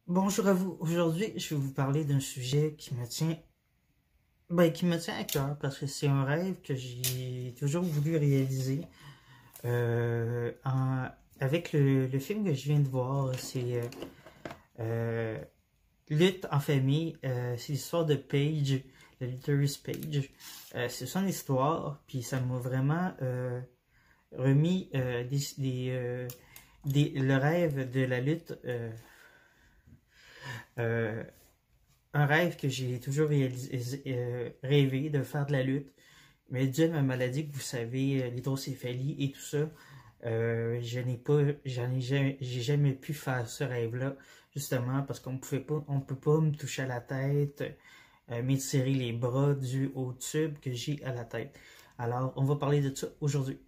Bonjour à vous. Aujourd'hui, je vais vous parler d'un sujet qui me tient, à cœur parce que c'est un rêve que j'ai toujours voulu réaliser. Avec le film que je viens de voir, c'est euh, Lutte en famille. C'est l'histoire de Paige, la lutteuse Paige. C'est son histoire, puis ça m'a vraiment remis le rêve de la lutte. Euh, un rêve que j'ai toujours rêvé de faire de la lutte. Mais dû à ma maladie, que vous savez, l'hydrocéphalie et tout ça, j'ai jamais pu faire ce rêve-là, justement parce on peut pas me toucher à la tête, m'étirer les bras dû au tube que j'ai à la tête. Alors, on va parler de ça aujourd'hui.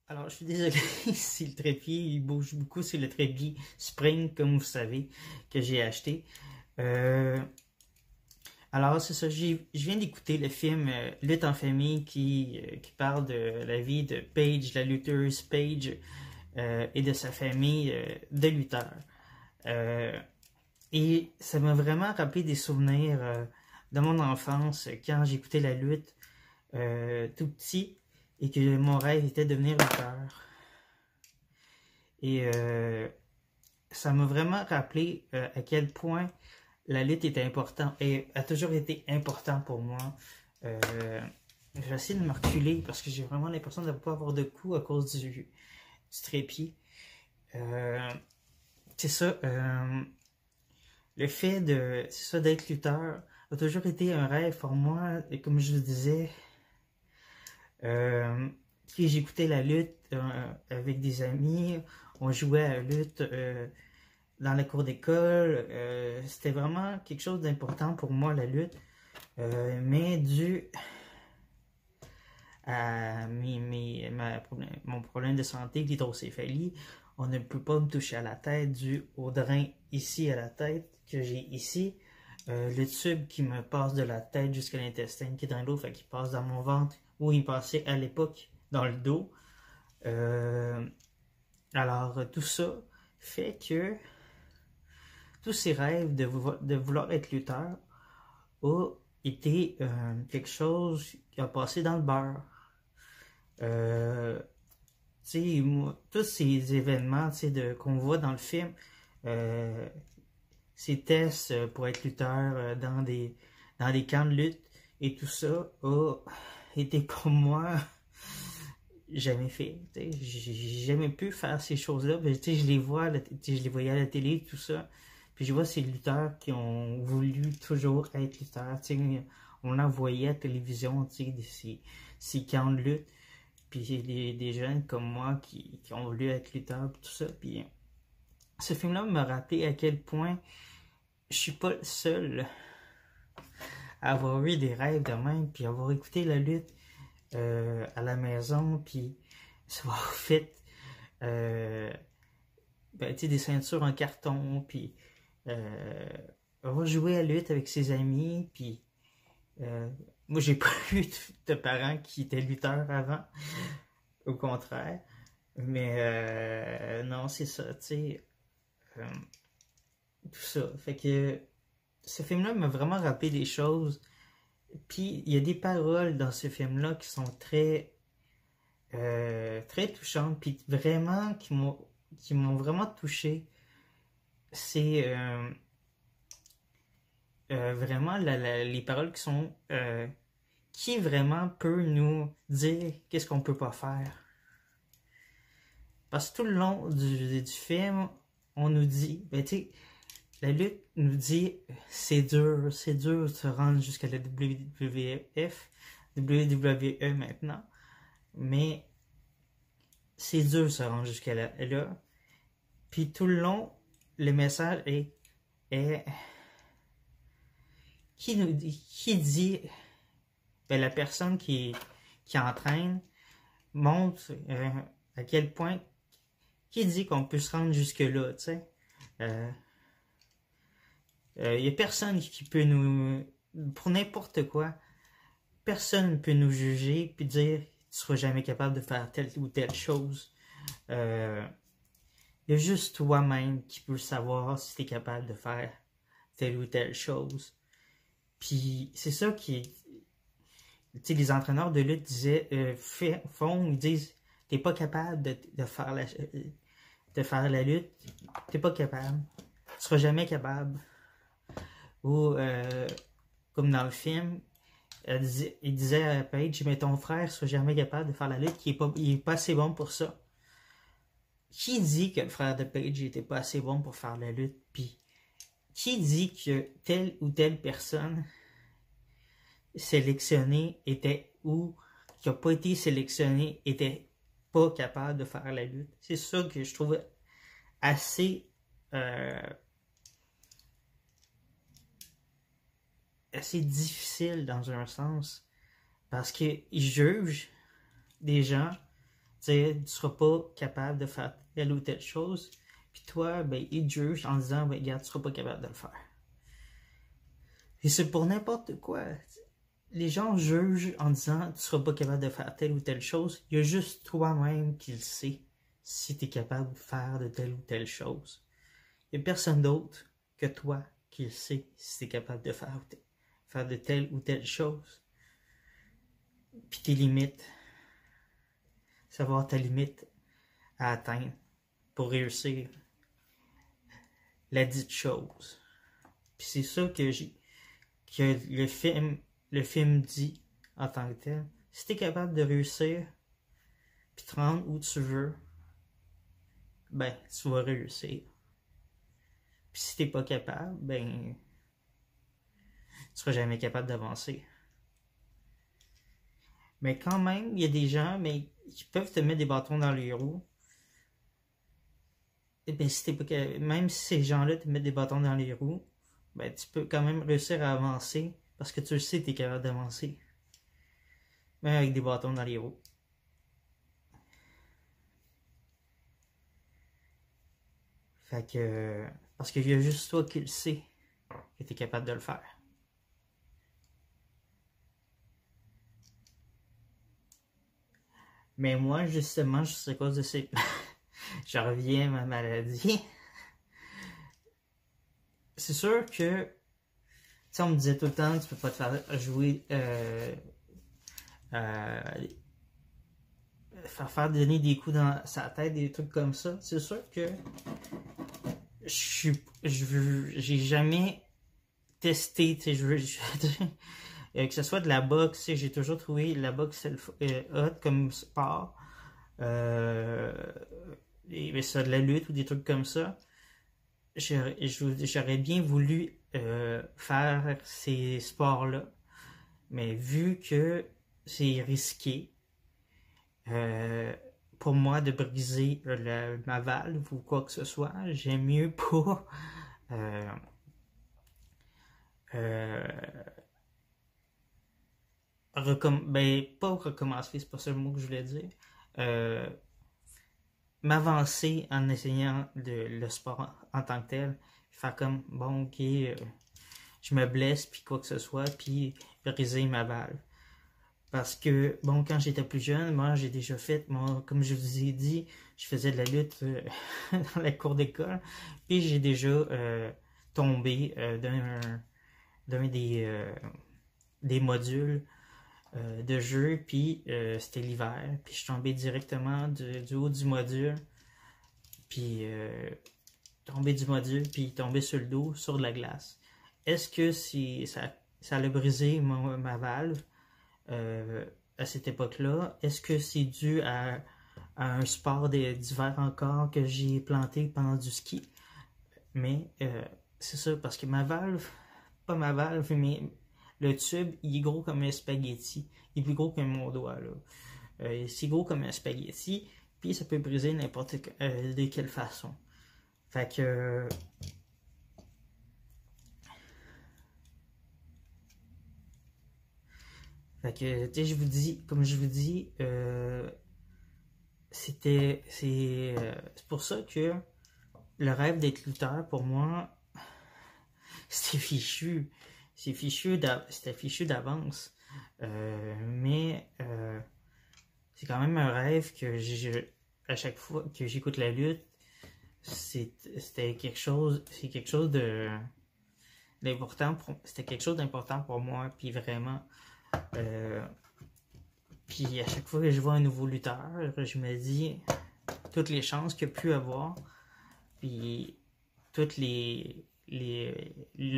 Alors, je suis désolé si le trépied il bouge beaucoup, c'est le trépied Spring, comme vous savez, que j'ai acheté. Alors, c'est ça, je viens d'écouter le film Lutte en famille qui parle de la vie de Paige, la lutteuse Paige, et de sa famille de lutteurs. Et ça m'a vraiment rappelé des souvenirs de mon enfance quand j'écoutais la lutte tout petit et que mon rêve était de devenir lutteur. Et ça m'a vraiment rappelé à quel point la lutte était importante et a toujours été important pour moi. J'essaie de me reculer parce que j'ai vraiment l'impression de ne pas avoir de coups à cause du trépied. C'est ça, le fait d'être lutteur a toujours été un rêve pour moi. Et comme je le disais, puis j'écoutais la lutte avec des amis, on jouait à la lutte dans la cour d'école. C'était vraiment quelque chose d'important pour moi, la lutte. Mais dû à mon problème de santé, l'hydrocéphalie, on ne peut pas me toucher à la tête dû au drain ici à la tête que j'ai ici. Le tube qui me passe de la tête jusqu'à l'intestin qui draine l'eau, fait qu'il passe dans mon ventre, où il passait à l'époque dans le dos. Alors tout ça fait que tous ces rêves de vouloir être lutteur ont été quelque chose qui a passé dans le beurre. Tous ces événements qu'on voit dans le film, ces tests pour être lutteur dans des camps de lutte et tout ça a été pour moi jamais fait. J'ai jamais pu faire ces choses-là. Je les vois, je les voyais à la télé, tout ça. Puis je vois ces lutteurs qui ont voulu toujours être lutteurs. On en voyait à la télévision, ces camps de lutte. Puis des jeunes comme moi qui ont voulu être lutteurs, tout ça. Puis ce film-là m'a rappelé à quel point je suis pas le seul à avoir eu des rêves de même, puis avoir écouté la lutte à la maison, puis avoir fait des ceintures en carton, puis avoir joué à la lutte avec ses amis, puis moi j'ai pas eu de parents qui étaient lutteurs avant, au contraire, mais non, c'est ça, tu sais, tout ça, fait que ce film-là m'a vraiment rappelé des choses. Puis il y a des paroles dans ce film-là qui sont très touchantes, puis vraiment qui m'ont vraiment touché. C'est vraiment les paroles qui vraiment peut nous dire qu'est-ce qu'on peut pas faire. Parce que tout le long du film, on nous dit, la lutte nous dit c'est dur de se rendre jusqu'à la WWE maintenant, mais c'est dur de se rendre jusqu'à là. Puis tout le long, le message est qui dit la personne qui entraîne montre à quel point qui dit qu'on peut se rendre jusque là, tu sais. Il n'y a personne qui peut nous... Pour n'importe quoi, personne ne peut nous juger puis dire tu ne seras jamais capable de faire telle ou telle chose. Il y a juste toi-même qui peux savoir si tu es capable de faire telle ou telle chose. Puis c'est ça qui... Tu sais, les entraîneurs de lutte disaient, ils disent, t'es pas capable de faire la lutte, t'es pas capable, tu seras jamais capable. Ou, comme dans le film, il disait à Paige, mais ton frère sera jamais capable de faire la lutte, il est pas assez bon pour ça. Qui dit que le frère de Paige était pas assez bon pour faire la lutte? Puis, qui dit que telle ou telle personne sélectionnée était ou qui n'a pas été sélectionné était pas capable de faire la lutte? C'est ça que je trouve assez difficile dans un sens, parce qu'ils jugent des gens, tu ne seras pas capable de faire telle ou telle chose, puis toi, ben, ils jugent en disant, ben, regarde, tu seras pas capable de le faire. Et c'est pour n'importe quoi. Les gens jugent en disant, tu ne seras pas capable de faire telle ou telle chose. Il y a juste toi-même qui le sais si tu es capable de faire de telle ou telle chose. Il n'y a personne d'autre que toi qui le sait si tu es capable de faire de telle ou telle chose. Puis tes limites. Savoir ta limite à atteindre pour réussir la dite chose. Puis c'est ça que le film dit en tant que tel. Si tu es capable de réussir puis te rendre où tu veux, ben tu vas réussir. Puis si t'es pas capable, ben tu seras jamais capable d'avancer. Mais quand même, il y a des gens qui peuvent te mettre des bâtons dans les roues. Et bien, si t'es pas capable, même si ces gens-là te mettent des bâtons dans les roues, ben tu peux quand même réussir à avancer parce que tu le sais que tu es capable d'avancer. Même avec des bâtons dans les roues. Fait que... Parce qu'il y a juste toi qui le sais que tu es capable de le faire. Mais moi, justement, juste à cause de ces... je reviens à ma maladie. C'est sûr que... Tu sais, on me disait tout le temps, tu peux pas te faire jouer... faire donner des coups dans sa tête, des trucs comme ça. C'est sûr que... j'ai jamais testé, tu sais, que ce soit de la boxe, j'ai toujours trouvé la boxe hot comme sport, et ça, de la lutte ou des trucs comme ça. J'aurais bien voulu faire ces sports-là, mais vu que c'est risqué pour moi de briser ma valve ou quoi que ce soit, j'aime mieux pas pas recommencer, c'est pas ça le mot que je voulais dire. M'avancer en essayant le sport en tant que tel. Faire comme, bon, ok, je me blesse, puis quoi que ce soit, puis briser ma valve. Parce que, bon, quand j'étais plus jeune, moi, j'ai déjà fait, comme je vous ai dit, je faisais de la lutte dans la cour d'école, puis j'ai déjà tombé d'un des modules de jeu, puis c'était l'hiver, puis je suis tombé directement du haut du module, puis tombé sur le dos, sur de la glace. Est-ce que ça a brisé ma valve à cette époque-là? Est-ce que c'est dû à un sport d'hiver encore que j'ai planté pendant du ski? Mais c'est ça, parce que ma valve, pas ma valve, mais le tube, il est gros comme un spaghetti. Il est plus gros que mon doigt, là. C'est gros comme un spaghetti, puis ça peut briser de quelle façon. Fait que... tu sais, comme je vous dis, c'est pour ça que le rêve d'être lutteur, pour moi, c'était fichu. C'était fichu d'avance. Mais c'est quand même un rêve que à chaque fois que j'écoute la lutte, c'était quelque chose d'important. C'était quelque chose d'important pour moi. Puis vraiment. Puis à chaque fois que je vois un nouveau lutteur, je me dis toutes les chances qu'il a pu avoir. Puis toutes le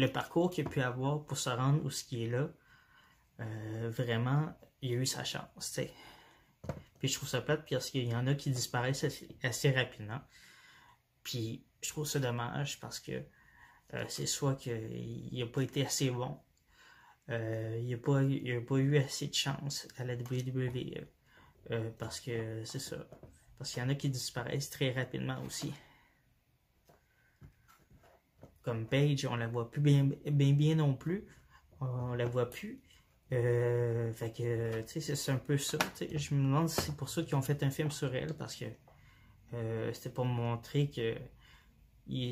parcours qu'il a pu avoir pour se rendre où ce qui est là. Vraiment, il a eu sa chance, t'sais. Puis je trouve ça plate parce qu'il y en a qui disparaissent assez rapidement. Puis je trouve ça dommage parce que c'est soit qu'il n'a pas été assez bon, il n'a pas eu assez de chance à la WWE. Parce que c'est ça. Parce qu'il y en a qui disparaissent très rapidement aussi. Comme Paige, on la voit plus bien non plus. On la voit plus. Fait que, tu sais, c'est un peu ça. Je me demande si c'est pour ça qu'ils ont fait un film sur elle, parce que c'était pour me montrer que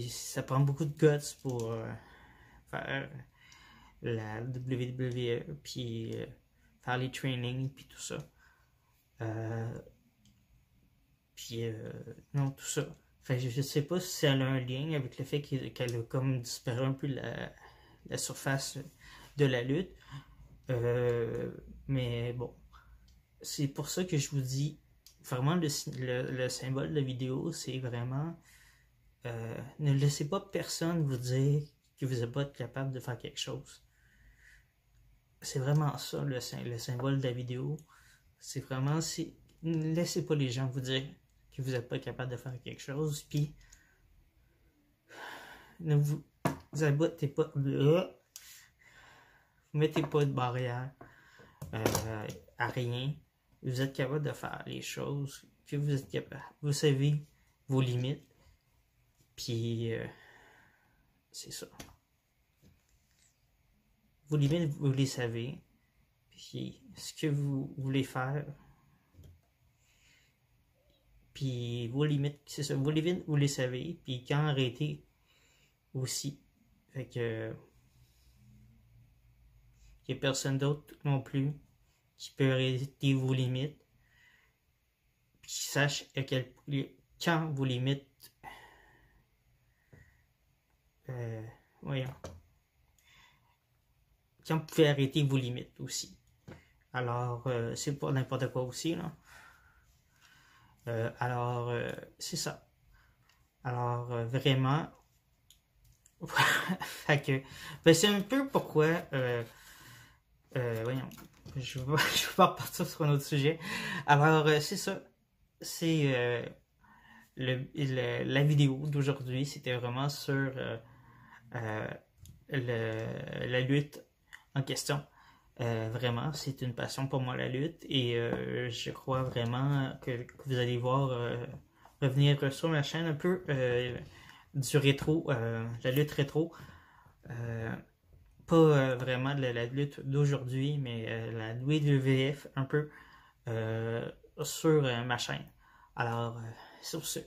ça prend beaucoup de guts pour faire la WWE, puis faire les trainings, puis tout ça. Non, tout ça. Fait que je sais pas si elle a un lien avec le fait qu'elle a comme disparu un peu la surface de la lutte. Mais bon, c'est pour ça que je vous dis, vraiment le symbole de la vidéo, c'est vraiment, ne laissez pas personne vous dire que vous n'êtes pas capable de faire quelque chose. C'est vraiment ça le symbole de la vidéo. C'est vraiment, ne laissez pas les gens vous dire que vous n'êtes pas capable de faire quelque chose, puis ne vous abattez pas, vous mettez pas de barrière à rien. Vous êtes capable de faire les choses que vous êtes capable. Vous savez vos limites, puis c'est ça. Vos limites, vous les savez, puis ce que vous voulez faire, puis vos limites, c'est ça, vos limites, vous les savez, puis quand arrêter aussi. Fait que il n'y a personne d'autre non plus qui peut arrêter vos limites, puis qui sache quand vos limites, voyons, quand vous pouvez arrêter vos limites aussi. Alors, c'est pas n'importe quoi aussi, là. Alors, c'est ça. Alors, vraiment, fait que, ben, c'est un peu pourquoi, voyons, je vais pas repartir sur un autre sujet. Alors, c'est ça. C'est la vidéo d'aujourd'hui, c'était vraiment sur la lutte en question. Vraiment, c'est une passion pour moi, la lutte, et je crois vraiment que vous allez voir revenir sur ma chaîne un peu du rétro, la lutte rétro. Pas vraiment de la lutte d'aujourd'hui, mais la WWF un peu sur ma chaîne. Alors, sur ce.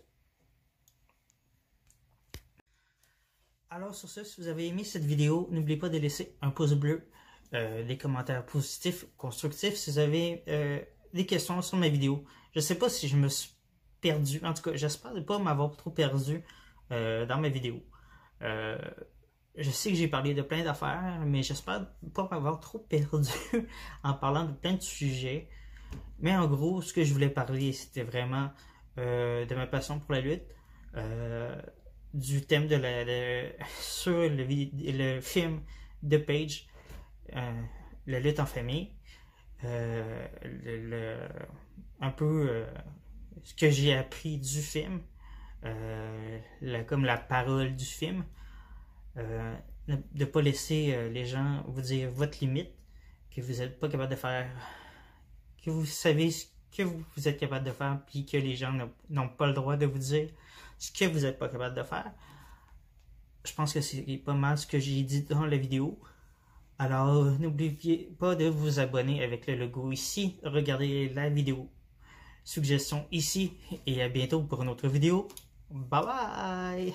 Alors, sur ce, si vous avez aimé cette vidéo, n'oubliez pas de laisser un pouce bleu, des commentaires positifs, constructifs. Si vous avez des questions sur ma vidéo, je ne sais pas si je me suis perdu. En tout cas, j'espère ne pas m'avoir trop perdu dans ma vidéo. Je sais que j'ai parlé de plein d'affaires, mais j'espère ne pas m'avoir trop perdu en parlant de plein de sujets. Mais en gros, ce que je voulais parler, c'était vraiment de ma passion pour la lutte, du thème sur le film de Paige, la lutte en famille, un peu ce que j'ai appris du film, comme la parole du film, de ne pas laisser les gens vous dire votre limite, que vous n'êtes pas capable de faire, que vous savez ce que vous êtes capable de faire, puis que les gens n'ont pas le droit de vous dire ce que vous n'êtes pas capable de faire. Je pense que c'est pas mal ce que j'ai dit dans la vidéo. Alors, n'oubliez pas de vous abonner avec le logo ici. Regardez la vidéo suggestion ici. Et à bientôt pour une autre vidéo. Bye bye!